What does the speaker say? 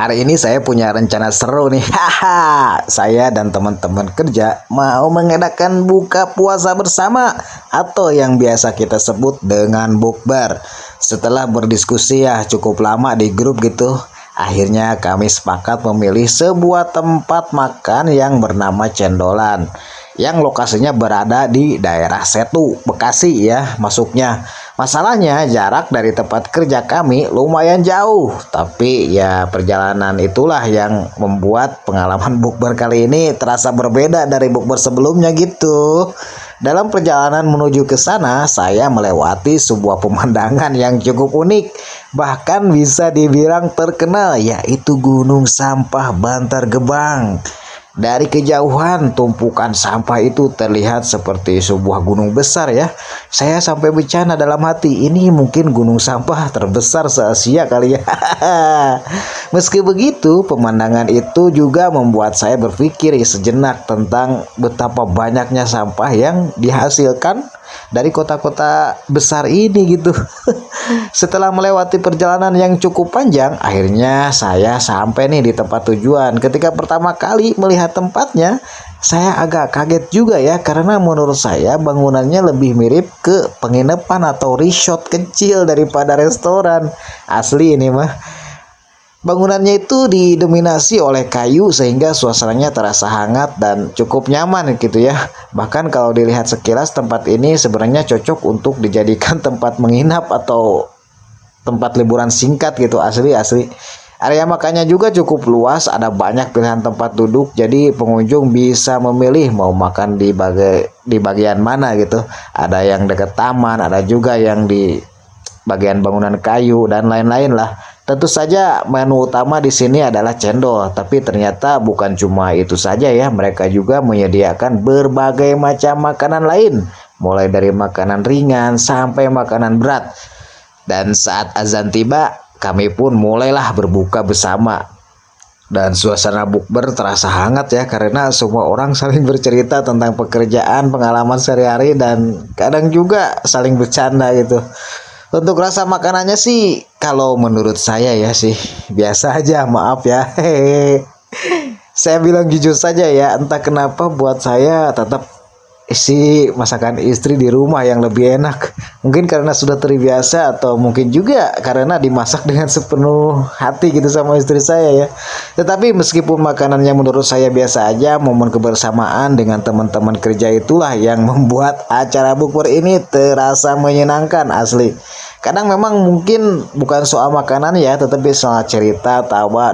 Hari ini saya punya rencana seru nih. Haha, saya dan teman-teman kerja mau mengadakan buka puasa bersama atau yang biasa kita sebut dengan bukber. Setelah berdiskusi ya cukup lama di grup gitu, akhirnya kami sepakat memilih sebuah tempat makan yang bernama Cendolan, yang lokasinya berada di daerah Setu, Bekasi ya masuknya. Masalahnya jarak dari tempat kerja kami lumayan jauh, tapi ya perjalanan itulah yang membuat pengalaman bukber kali ini terasa berbeda dari bukber sebelumnya gitu. Dalam perjalanan menuju ke sana, saya melewati sebuah pemandangan yang cukup unik, bahkan bisa dibilang terkenal, yaitu Gunung Sampah Bantar Gebang. Dari kejauhan, tumpukan sampah itu terlihat seperti sebuah gunung besar ya. Saya sampai bercanda dalam hati, ini mungkin gunung sampah terbesar se-Asia kali ya. Meski begitu, pemandangan itu juga membuat saya berpikir sejenak tentang betapa banyaknya sampah yang dihasilkan dari kota-kota besar ini gitu. Setelah melewati perjalanan yang cukup panjang, akhirnya saya sampai nih di tempat tujuan. Ketika pertama kali melihat tempatnya, saya agak kaget juga ya, karena menurut saya bangunannya lebih mirip ke penginapan atau resort kecil daripada restoran. Asli ini mah. Bangunannya itu didominasi oleh kayu sehingga suasananya terasa hangat dan cukup nyaman gitu ya. Bahkan kalau dilihat sekilas, tempat ini sebenarnya cocok untuk dijadikan tempat menginap atau tempat liburan singkat gitu. Asli. Area makannya juga cukup luas, ada banyak pilihan tempat duduk, jadi pengunjung bisa memilih mau makan di bagian mana gitu. Ada yang dekat taman, ada juga yang di bagian bangunan kayu dan lain-lain lah. Tentu saja menu utama di sini adalah cendol, tapi ternyata bukan cuma itu saja ya. Mereka juga menyediakan berbagai macam makanan lain, mulai dari makanan ringan sampai makanan berat. Dan saat azan tiba, kami pun mulailah berbuka bersama. Dan suasana bukber terasa hangat ya, karena semua orang saling bercerita tentang pekerjaan, pengalaman sehari-hari, dan kadang juga saling bercanda gitu. Untuk rasa makanannya sih, kalau menurut saya ya sih biasa aja, maaf ya. Hehehe. Saya bilang jujur saja ya, entah kenapa buat saya tetap isi masakan istri di rumah yang lebih enak. Mungkin karena sudah terbiasa, atau mungkin juga karena dimasak dengan sepenuh hati gitu sama istri saya ya. Tetapi meskipun makanannya menurut saya biasa aja, momen kebersamaan dengan teman-teman kerja itulah yang membuat acara bukber ini terasa menyenangkan asli. Kadang memang mungkin bukan soal makanan ya, tetapi soal cerita, tawa,